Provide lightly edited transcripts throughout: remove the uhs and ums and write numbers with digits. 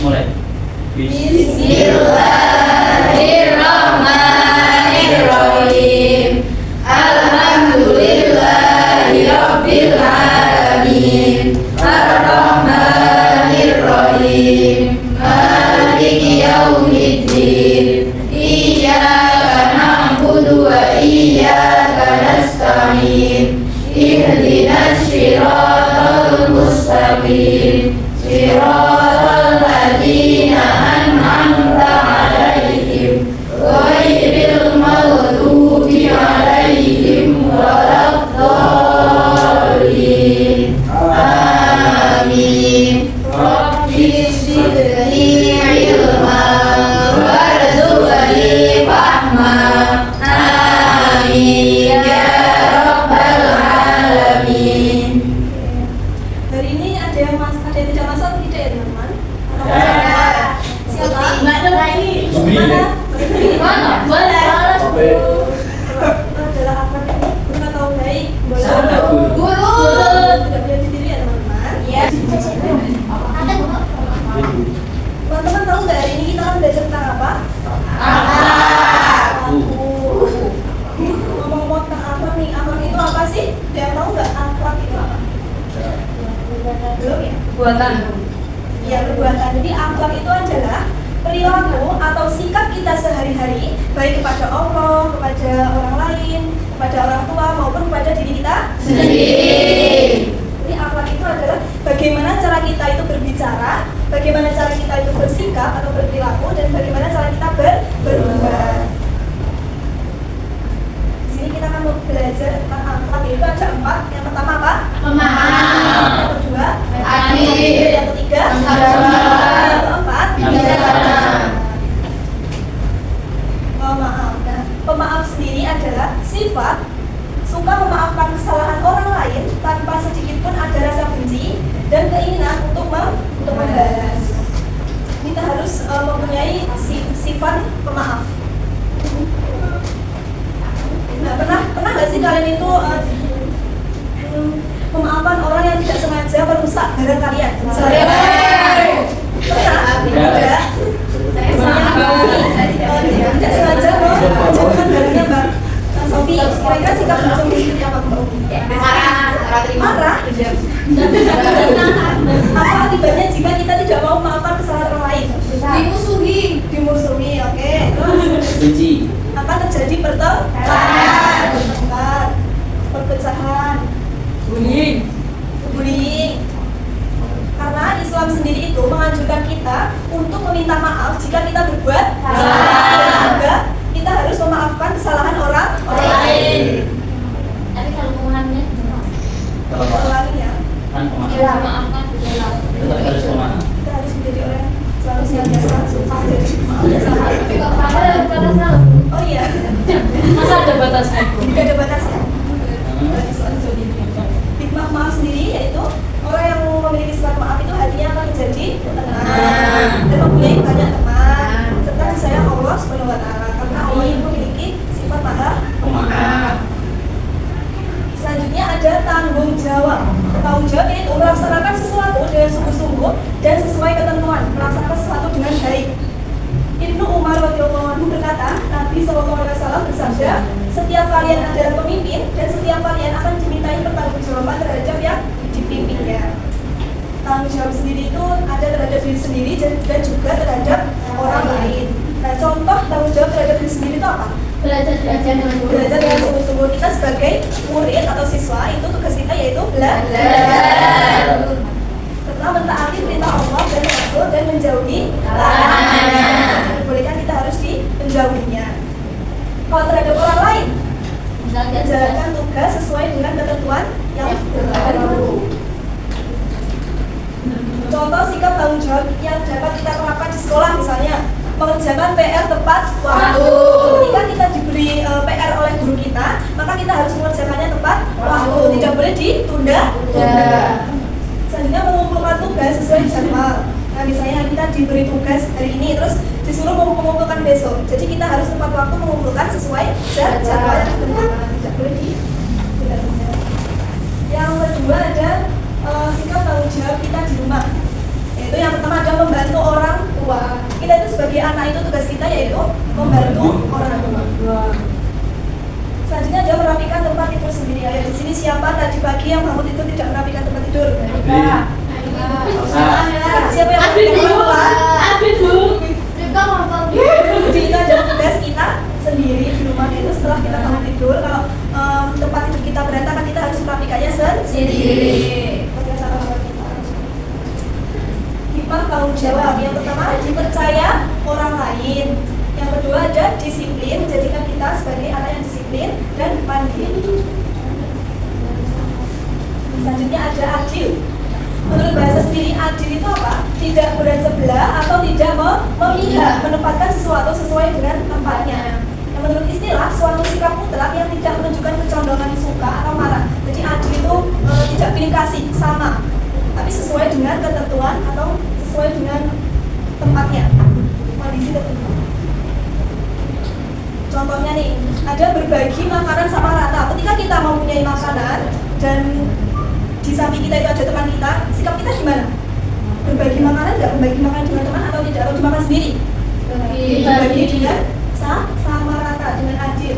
Mulai. Bismillahirrahmanirrahim. Alhamdulillahirabbil alamin. Arrahmanirrahim. Maliki yaumiddin. Iyyaka na'budu wa iyyaka nasta'in. Ihdinas siratal mustaqim. Siratal ladzina an'amta 'alaihim ghairil maghdubi 'alaihim waladdallin. Amin. Rabbi zidni ilman warzuqni fahma. Amin ya rabbal alamin. Hari ini ada yang tidak masuk atau tidak ya teman-teman? Siapa? Mbak Nuraini. Mana? Mana? Boleh. Adalah apa ini? Kita tahu baik. Sana, Guru. Guru. Tidak boleh diri ya teman-teman. Iya. Teman-teman tahu nggak hari ini kita akan belajar tentang apa? Aku. Ngomong-ngomong tentang akhlak nih, akhlak itu apa sih? Ada yang tahu nggak akhlak itu apa? Belum ya? Buatan. Ya, perbuatan. Jadi akhlak itu adalah perilaku atau sikap kita sehari-hari, baik kepada Allah, kepada orang lain, kepada orang tua maupun kepada diri kita Sendiri. Jadi akhlak itu adalah bagaimana cara kita itu berbicara, bagaimana cara kita itu bersikap atau berperilaku, dan bagaimana cara kita berbuat. Di sini kita akan belajar tentang akhlak, yaitu ada 4. Yang pertama apa? Pemahaman. Yang kedua Adil. Yang ketiga Agama. Yang keempat Bijaksana. Pemaaf. Nah, pemaaf sendiri adalah sifat suka memaafkan kesalahan orang lain tanpa sedikit pun ada rasa benci dan keinginan untuk membalas. Kita harus mempunyai sifat pemaaf. Nah, pernah nggak sih kalian itu memaafkan orang yang tidak sengaja merusak barang kalian? Misalnya, pernah? Tidak. Tidak sengaja menjatuhkan barangnya Mbak Sofi. Kira-kira sikap Mbak Sofi seperti apa Mbak Sofi? Marah. Apa akibatnya jika kita tidak mau memaafkan kesalahan orang lain? Dimusuhi, oke. Terus Benci. akan terjadi pertengkaran, perpecahan, bullying. Karena Islam sendiri itu menganjurkan kita untuk meminta maaf jika kita berbuat salah, dan juga kita harus memaafkan kesalahan orang lain. Tapi kalau pemahamannya Kalau Pak, Ulangi ya, kan pemaaf. maafkan Tetap harus pemaaf. kita harus menjadi orang yang selalu senantiasa menjadi maaf. Oh iya, Masa ada batasnya? tidak ada batasnya. Hikmah maaf sendiri yaitu orang yang memiliki sifat maaf itu hatinya akan menjadi tenang dan mempunyai banyak teman serta disayang Allah Subhanahu wa taala karena Allah itu memiliki sifat maha pemaaf. Selanjutnya ada tanggung jawab. Tanggung jawab yaitu melaksanakan sesuatu dengan sungguh-sungguh dan sesuai ketentuan, melaksanakan sesuatu dengan baik. Ibnu Umar radhiyallahu anhu berkata, Nabi SAW bersabda, setiap kalian adalah pemimpin dan setiap kalian akan dimintai pertanggungjawaban terhadap yang dipimpinnya. Tanggung jawab sendiri itu ada terhadap diri sendiri dan juga terhadap orang lain. Nah, contoh tanggung jawab terhadap diri sendiri itu apa? Belajar dengan Belajar dengan sungguh-sungguh. Kita sebagai murid atau siswa itu tugas kita yaitu belajar. serta mentaati perintah Allah dan Rasul dan menjauhi larangannya. Bolehkan kita harus menjauhinya. Kalau terhadap orang lain, menjalankan tugas sesuai dengan ketentuan yang berlaku. Contoh sikap tanggung jawab yang dapat kita terapkan di sekolah misalnya mengerjakan PR tepat waktu. Ketika kita diberi PR oleh guru kita, maka kita harus mengerjakannya tepat waktu, tidak boleh ditunda. Selanjutnya mengumpulkan tugas sesuai jadwal. Nah, misalnya kita diberi tugas hari ini, terus disuruh mengumpulkan besok. Jadi kita harus tepat waktu mengumpulkan sesuai jadwal yang ditentukan. Tidak boleh ditunda. Yang kedua ada sikap tanggung jawab kita di rumah. Yaitu yang pertama ada membantu orang tua. Kita itu sebagai anak itu tugas kita yaitu membantu orang tua. Selanjutnya ada merapikan tempat tidur sendiri. Ayo di sini siapa tadi pagi yang bangun tidur tidak merapikan tempat tidur? Siapa yang merapikan tempat? Jadi itu adalah tugas kita sendiri di rumah itu setelah kita bangun tidur. Kalau tempat tidur kita berantakan kita harus merapikannya sendiri. Hikmah tanggung jawab. Yang pertama dipercaya orang lain. Yang kedua ada disiplin, menjadikan kita sebagai anak yang disiplin dan mandiri. Selanjutnya ada adil. Menurut bahasa sendiri, adil itu apa? Tidak beransebelah atau tidak memihak, menempatkan sesuatu sesuai dengan tempatnya. Yang menurut istilah, suatu sikap mutlak yang tidak menunjukkan kecondongan suka atau marah. Jadi adil itu tidak pilih kasih, sama, tapi sesuai dengan ketentuan atau sesuai dengan tempatnya, kondisi tertentu. Contohnya nih, ada berbagi makanan sama rata. Ketika kita mempunyai makanan dan di samping kita itu ada teman kita, sikap kita gimana? Berbagi makanan nggak? Berbagi makanan dengan teman atau tidak? Atau dimakan sendiri? Berbagi dengan sama rata, dengan adil.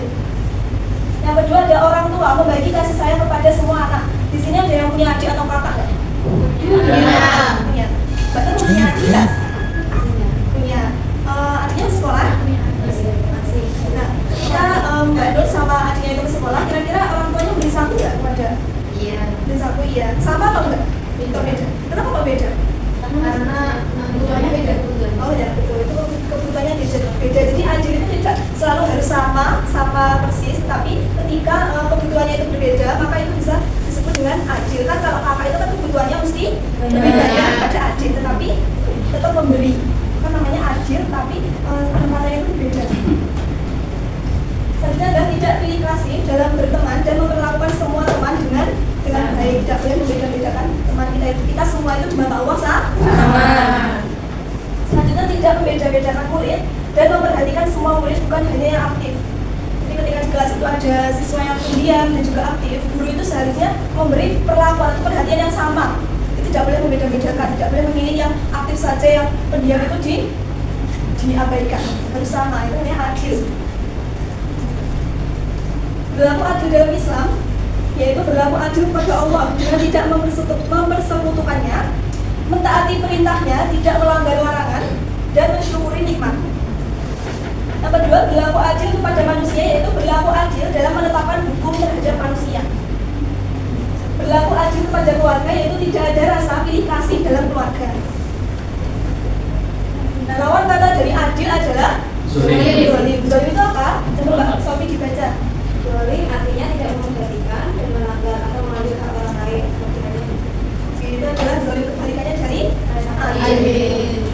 Yang kedua ada orang tua, membagi kasih sayang kepada semua anak. Di sini ada yang punya adik atau kakak nggak? Punya. Mbak Nur punya adik nggak? Punya. Adiknya sekolah? Masih. Nah, kita Mbak Nur sama adiknya itu ke sekolah, kira-kira orang tuanya beli saku nggak kepada? Iya. Beli saku iya. Sama atau enggak? Atau beda? Kenapa kok beda? Karena kebutuhannya beda. Oh ya betul, itu kebutuhannya beda. Jadi adil itu tidak selalu harus sama persis, tapi ketika kebutuhannya itu berbeda, maka itu bisa disebut dengan adil. Kan kalau kakak itu kan kebutuhannya mesti berbeda ya, ada adil, tetapi tetap memberi. Kan namanya adil, tapi tempatnya itu berbeda. Selanjutnya adalah tidak pilih kasih dalam berteman dan memperlakukan semua teman dengan baik. Tidak boleh membeda-bedakan teman kita itu. Kita semua itu di mata Allah sama. Selanjutnya tidak membeda-bedakan murid dan memperhatikan semua murid, bukan hanya yang aktif. Jadi ketika di kelas itu ada siswa yang pendiam dan juga aktif, guru itu seharusnya memberi perlakuan atau perhatian yang sama. Itu tidak boleh membeda-bedakan, tidak boleh memilih yang aktif saja, yang pendiam itu diabaikan. Harus sama, itu namanya adil. Berlaku adil dalam Islam, yaitu berlaku adil kepada Allah dengan tidak mempersekutukannya, mentaati perintahnya, tidak melanggar larangan, dan mensyukuri nikmat. Yang kedua, berlaku adil kepada manusia, yaitu berlaku adil dalam menetapkan hukum terhadap manusia. Berlaku adil kepada keluarga, yaitu tidak ada rasa pilih kasih dalam keluarga. Nah, lawan kata dari adil adalah zalim. Zalim itu apa? Coba Mbak Sofi dibaca. Zalim artinya tidak memperhatikan dan melanggar atau mengambil hak orang lain seperti hanya Itu adalah zalim, kebalikannya dari adil.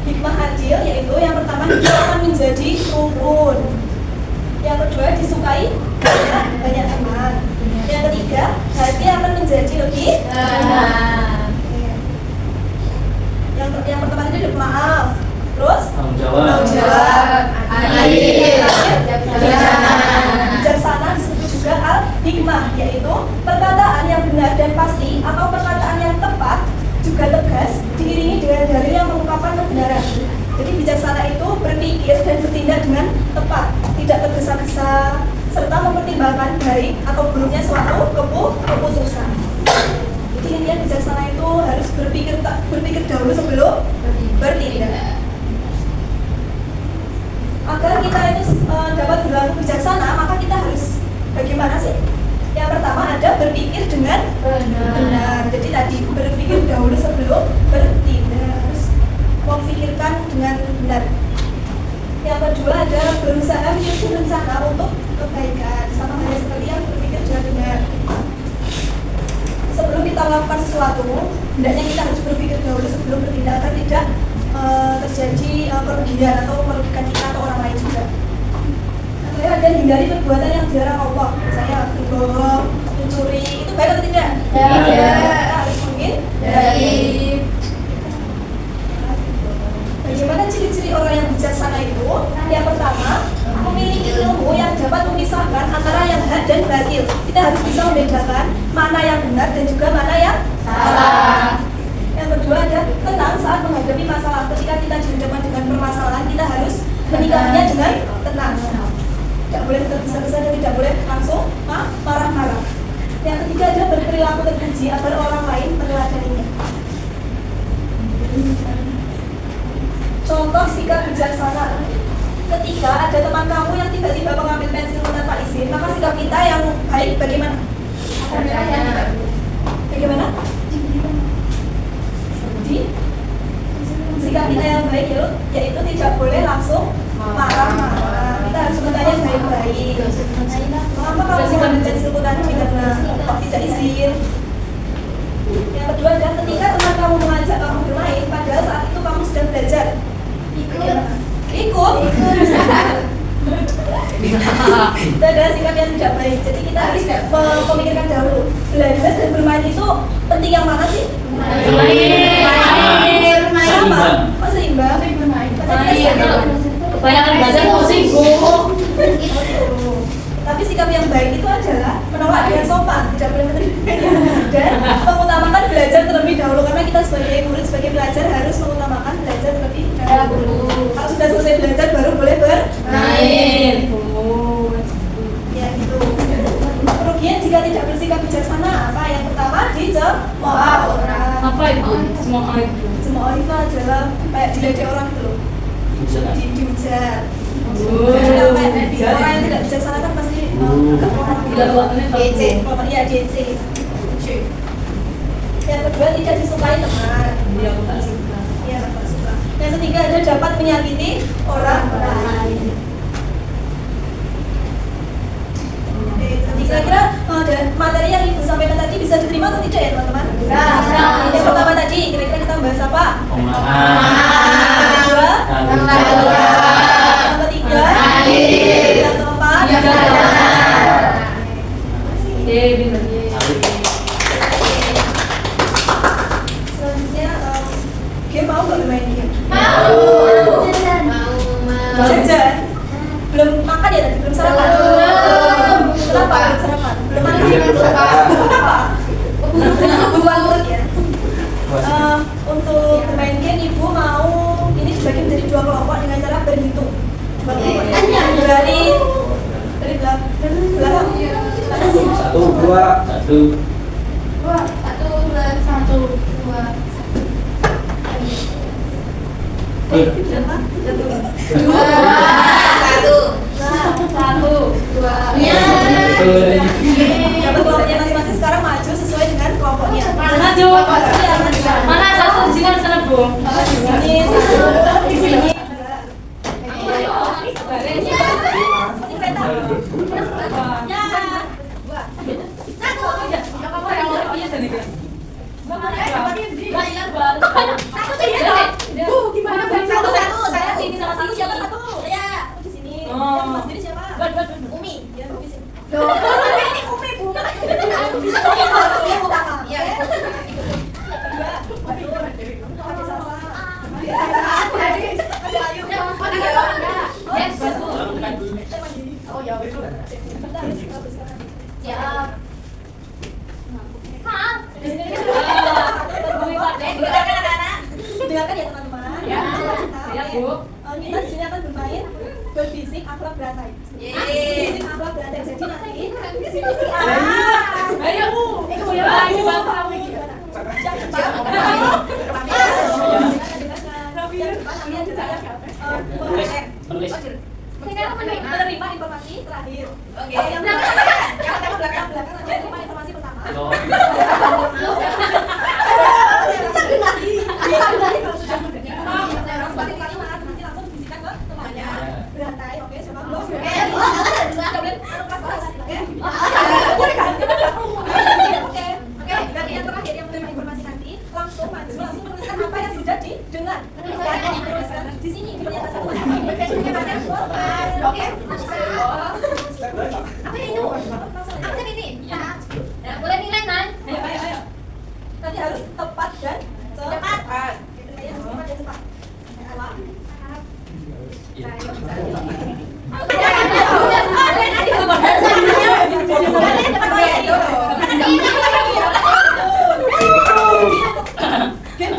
Hikmah adil yaitu yang pertama dia akan menjadi rukun. Yang kedua disukai banyak teman. Yang ketiga hati akan menjadi lebih tenang. Yang pertama tadi ada maaf. Terus Tanggung jawab. adil, bijaksana disebut juga al-hikmah, yaitu perkataan yang benar dan pasti atau perkataan yang tepat juga tegas diiringi dengan dalil yang mengungkapkan kebenaran. Jadi bijaksana itu berpikir dan bertindak dengan tepat, tidak tergesa-gesa, serta mempertimbangkan baik atau buruknya suatu keputusan. Jadi intinya bijaksana itu harus berpikir dahulu sebelum bertindak. Agar kita itu dapat berlaku bijaksana, maka kita harus bagaimana sih? Yang pertama ada berpikir dengan benar. Jadi tadi berpikir dahulu sebelum bertindak, harus memikirkan dengan benar. Yang kedua ada berusaha menyusun rencana untuk kebaikan, sama halnya seperti yang berpikir dengan benar. Sebelum kita melakukan sesuatu, hendaknya kita harus berpikir dahulu sebelum bertindak agar tidak terjadi kerugian atau merugikan kita atau orang lain juga. Nah, ada hindari perbuatan yang dilarang Allah, misalnya berbohong, mencuri, itu baik atau tidak? Ya. Harus menghindari. Bagaimana ciri-ciri orang yang bijaksana itu? Yang pertama, memiliki ilmu yang dapat memisahkan antara yang hak dan batil. Kita harus bisa membedakan mana yang benar dan juga mana yang salah. kedua ada tenang saat menghadapi masalah. Ketika kita dihadapkan dengan permasalahan, kita harus menyikapinya dengan tenang. Tidak boleh tergesa-gesa dan tidak boleh langsung marah-marah. Yang ketiga ada berperilaku terpuji agar orang lain meneladaninya. Contoh sikap bijaksana. Ketika ada teman kamu yang tiba-tiba mengambil pensil tanpa izin, maka sikap kita yang baik bagaimana? Bagaimana? Sikap kita yang baik yaitu tidak boleh langsung marah-marah. Kita harus bertanya baik-baik. Mengapa kamu mengambil pensilku tadi? Karena kok tidak izin. Yang kedua adalah ketika teman kamu mengajak kamu bermain, padahal saat itu kamu sedang belajar. Ikut. Itu adalah sikap yang tidak baik. Jadi kita harus memikirkan dahulu. Belajar dan bermain itu penting yang mana sih? Sama. Oh, seimbang. Kebanyakan belajar pusing, Bu. Tapi sikap yang baik itu adalah menolak dengan sopan, tidak boleh menerima dan mengutamakan belajar terlebih dahulu, karena kita sebagai murid, sebagai pelajar harus mengutamakan belajar terlebih dahulu. Kalau sudah selesai belajar baru boleh bermain. Ya gitu. Kerugian jika tidak bersikap bijaksana apa? Yang pertama dicemooh orang. Apa itu? Semua itu. Cemooh itu adalah kayak diledek orang gitu loh. Dihujat. Orang yang tidak bijaksana kan pasti ya DC. Yang kedua tidak disukai teman. Iya, aku tak suka. Iya, tak suka. Yang ketiga ada dapat menyakiti orang lain. Oke, kira-kira materi yang ibu sampaikan tadi bisa diterima atau tidak ya teman-teman? Bisa. Yang pertama tadi kira-kira kita bahas apa? Yang kedua? Yang ketiga? Yang keempat? Selanjutnya game mau nggak bermain game? Jajan? Belum makan ya tadi? Belum sarapan? Kenapa? Belum sarapan? Belum makan? Kenapa? Bukan mulut ya? Untuk bermain game ibu mau ini dibagi menjadi 2 kelompok dengan cara berhitung. Dari belakang. 1, 2, 1. Dapat kelompoknya masing-masing, sekarang maju sesuai dengan kelompoknya. Maju. Mana satu di sini sana, Bu? Di sini, di sini. Dengarkan ya teman-teman. Ya, Bu. Kita di sini akan bermain berbisik akhlak berantai. Berbisik akhlak berantai. Jadi nanti bisik-bisik Ayo, itu ya lagi bapak kamu iki. Menerima informasi terakhir. Oke. Yang pertama belakang aja terima informasi pertama. Sebagai kalimat nanti langsung dibisikkan ke temannya. Berantai, oke, siapa belum? Oke. Dan yang terakhir yang menerima informasi nanti langsung maju, langsung menuliskan apa yang sudah didengar. Teruskan di sini di pernyataan satu. Oke. Apa itu? Apa ini? Ya, boleh nilai, Nan. Ayo. Nanti harus tepat dan cepat. Yang cepat dan cepat. Game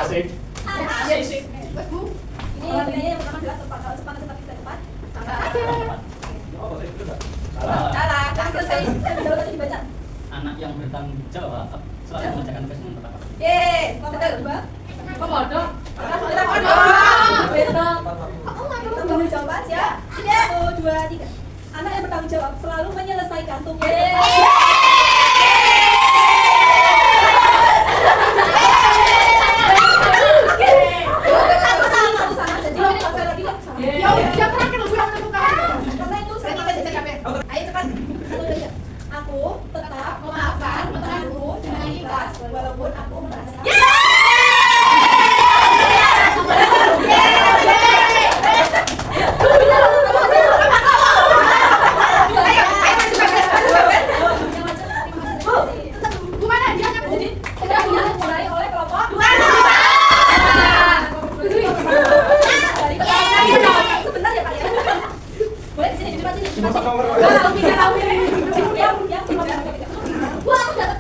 Asik. Ini yang pertama adalah tepat. Kalau cepat kita tepat. Oh, itu enggak. Salah. Salah. Selesai. Kalau tadi dibaca. Anak yang bertanggung jawab selalu mengerjakan tugas dengan tepat. Betul, Mbak. Kok bodoh? Kita bodoh. Betul. Kita tunggu jawaban siap. 1, 2, 3. Anak yang bertanggung jawab selalu menyelesaikan tugas. Satu sama jadi pasal lagi kok sama. Yang terakhir lu yang menentukan. Karena itu sama Ayo cepat. satu saja. Aku tetap memaafkan temanku dengan ikhlas walaupun aku merasa. Gimana dia nyapu? Jadi kita dimulai oleh kelompok sebentar ya Pak ya. Boleh di sini di depan sini. Wah, aku dapat.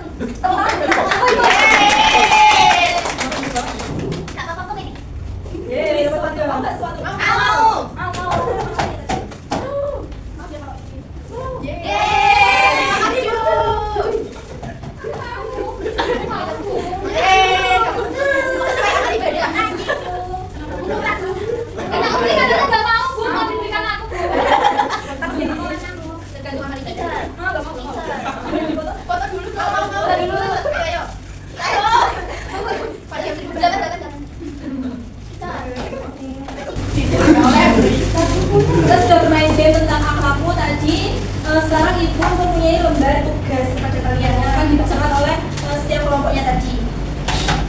Kita sudah bermain game tentang akhlakmu tadi. Sekarang ibu mempunyai lembar tugas kepada kalian yang akan dibacakan oleh setiap kelompoknya tadi.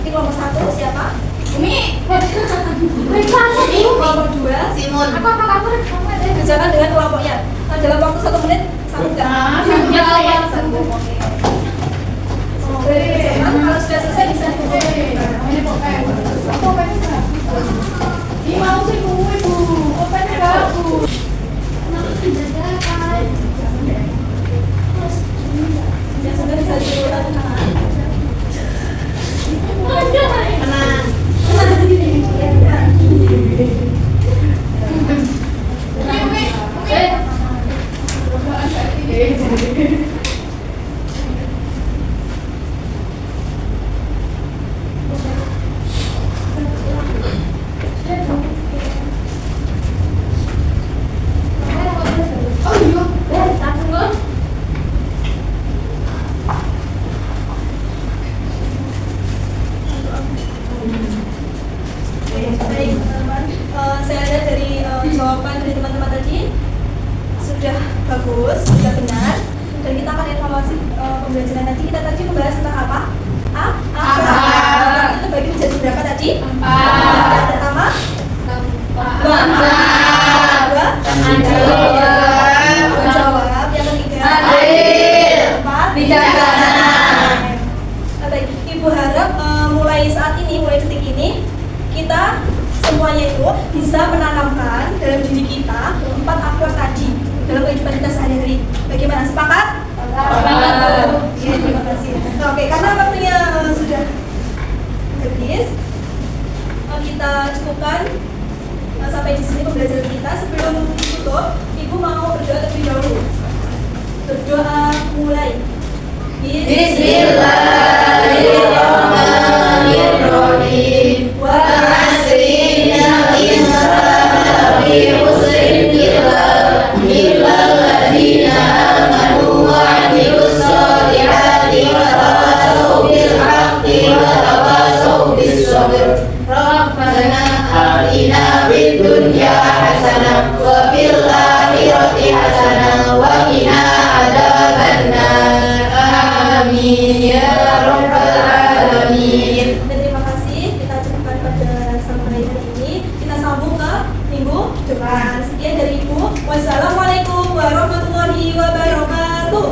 Ini kelompok 1 siapa? Umi. Kelompok 2 Simon. Aku. kerjakan dengan kelompoknya. Dalam waktu 1 menit sanggup nggak? Sanggup. Oke. Kalau sudah selesai bisa dikumpulkan. Ini mau sih kuwi, Bu. Opene bagus. Yang sudah bisa dikumpulkan. Baik, teman-teman. Saya lihat dari jawaban dari teman-teman tadi sudah bagus, sudah benar. Dan kita akan evaluasi pembelajaran nanti. Kita tadi membahas tentang apa? Akhlak. Kita bagi menjadi berapa tadi? 4. Yang pertama? 2. Menjawab. Yang ketiga? Adil. 4. Bijaksana. Baik, Ibu harap mulai saat ini, mulai detik ini, kita semuanya itu bisa menanamkan dalam diri kita 4 akhlak tadi dalam kehidupan kita sehari-hari. Bagaimana? Sepakat? Sepakat. Oke, terima kasih. Oke, karena waktunya sudah habis, kita cukupkan sampai di sini pembelajaran kita. Sebelum tutup, Ibu mau berdoa terlebih dahulu. Berdoa mulai. Bismillahirrahmanirrahim. Wa asrina insana fi khusrin illal ladzina amanu wa 'amilus sholihati wa tawasaw bil haqqi wa tawasaw bis sabr. Rabbana atina fid dunya hasanah wa fil akhirati hasanah wa qina adzabannar. Amin ya rabbal alamin. Terima kasih. Kita cukupkan pada sampai hari ini. Kita sambung ke minggu depan. Sekian dari Ibu. Wassalamualaikum warahmatullahi wabarakatuh.